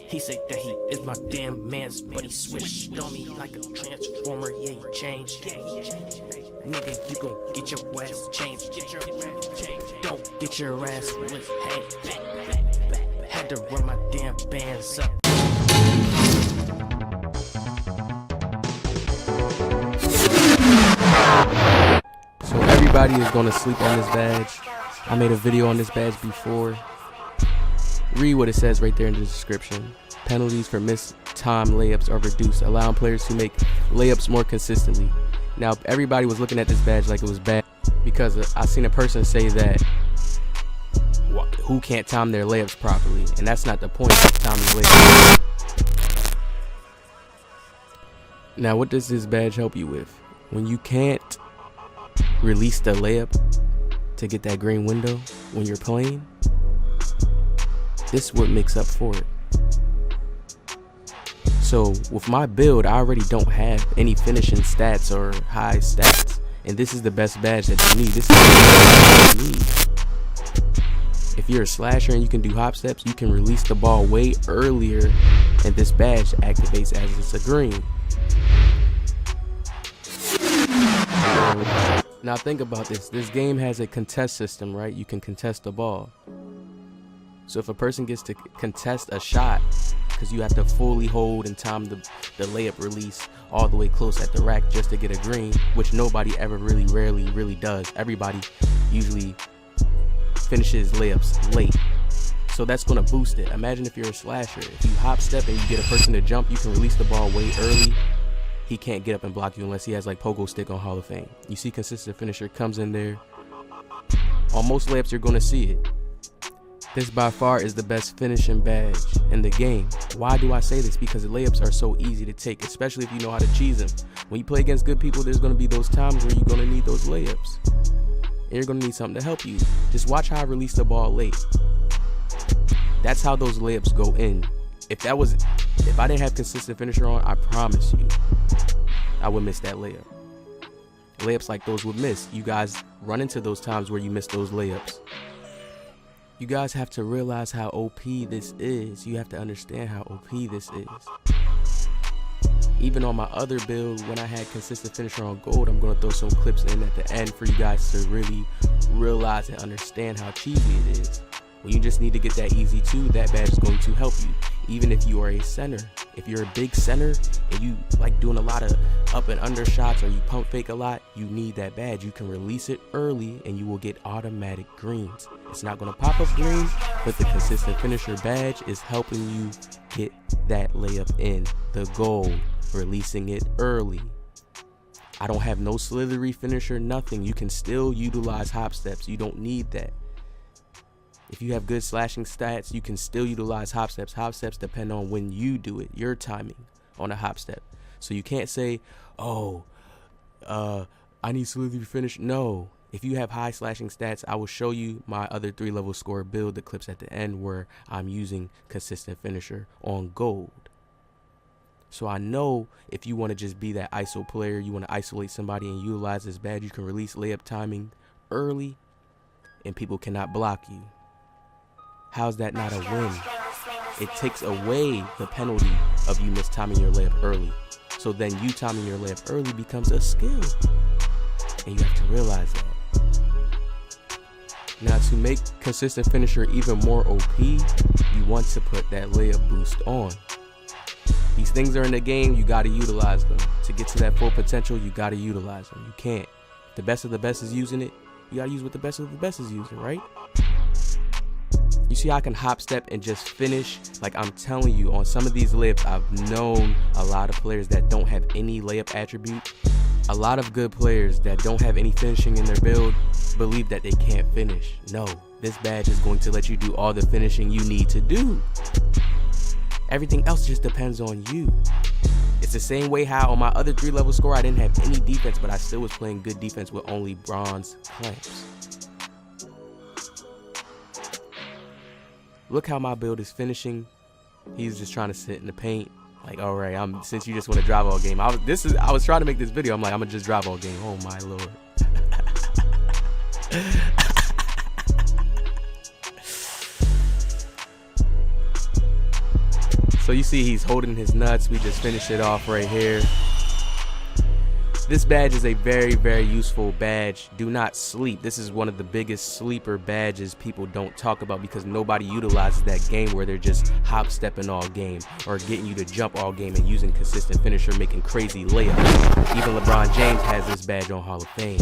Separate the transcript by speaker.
Speaker 1: He said that he is my damn man's, but he switched on me like a transformer. Yeah, he changed. Nigga, you gon' get your ass changed. Don't get your ass with hey. Had to run my damn bands up.
Speaker 2: So everybody is gonna sleep on this badge. I made a video on this badge before. Read what it says right there in the description. Penalties for missed time layups are reduced, allowing players to make layups more consistently. Now, everybody was looking at this badge like it was bad because I seen a person say that who can't time their layups properly, and that's not the point of timing layups. Now, what does this badge help you with? When you can't release the layup to get that green window when you're playing, this is what makes up for it. So with my build, I already don't have any finishing stats or high stats, and this is the best badge that you need. This is the best badge you need. If you're a slasher and you can do hop steps, you can release the ball way earlier, and this badge activates as it's a green. Now think about this. This game has a contest system, right? You can contest the ball. So if a person gets to contest a shot, because you have to fully hold and time the layup release all the way close at the rack just to get a green, which nobody ever rarely does. Everybody usually finishes layups late. So that's going to boost it. Imagine if you're a slasher. If you hop step and you get a person to jump, you can release the ball way early. He can't get up and block you unless he has like pogo stick on Hall of Fame. You see consistent finisher comes in there. On most layups, you're going to see it. This by far is the best finishing badge in the game. Why do I say this? Because the layups are so easy to take, especially if you know how to cheese them. When you play against good people, there's going to be those times where you're going to need those layups. And you're going to need something to help you. Just watch how I release the ball late. That's how those layups go in. If I didn't have consistent finisher on, I promise you, I would miss that layup. Layups like those would miss. You guys run into those times where you miss those layups. You guys have to realize how OP this is. You have to understand how OP this is. Even on my other build, when I had consistent finisher on gold, I'm going to throw some clips in at the end for you guys to really realize and understand how cheesy it is. When you just need to get that easy 2, that badge is going to help you. Even if you are a center. If you're a big center and you like doing a lot of up and under shots or you pump fake a lot, you need that badge. You can release it early and you will get automatic greens. It's not going to pop up green, but the consistent finisher badge is helping you get that layup in. The goal, releasing it early. I don't have no slithery finisher, nothing. You can still utilize hop steps. You don't need that. If you have good slashing stats, you can still utilize hop steps. Hop steps depend on when you do it, your timing on a hop step. So you can't say, oh, I need slithery finish. No. If you have high slashing stats, I will show you my other 3-level score build, the clips at the end where I'm using consistent finisher on gold. So I know if you want to just be that ISO player, you want to isolate somebody and utilize this badge, you can release layup timing early and people cannot block you. How's that not a win? It takes away the penalty of you mistiming your layup early. So then you timing your layup early becomes a skill. And you have to realize that. Now to make consistent finisher even more OP, you want to put that layup boost on. These things are in the game, you gotta utilize them. To get to that full potential, you gotta utilize them. You can't. The best of the best is using it, you gotta use what the best of the best is using, right? You see, I can hop step and just finish. Like I'm telling you, on some of these layups, I've known a lot of players that don't have any layup attribute. A lot of good players that don't have any finishing in their build believe that they can't finish. No, this badge is going to let you do all the finishing you need to do. Everything else just depends on you. It's the same way how on my other 3-level score, I didn't have any defense, but I still was playing good defense with only bronze clamps. Look how my build is finishing. He's just trying to sit in the paint. Like, all right, since you just want to drive all game. I was trying to make this video. I'm like, I'm gonna just drive all game. Oh my lord. So you see he's holding his nuts. We just finished it off right here. This badge is a very, very useful badge. Do not sleep. This is one of the biggest sleeper badges people don't talk about because nobody utilizes that game where they're just hop stepping all game or getting you to jump all game and using consistent finisher, making crazy layups. Even LeBron James has this badge on Hall of Fame.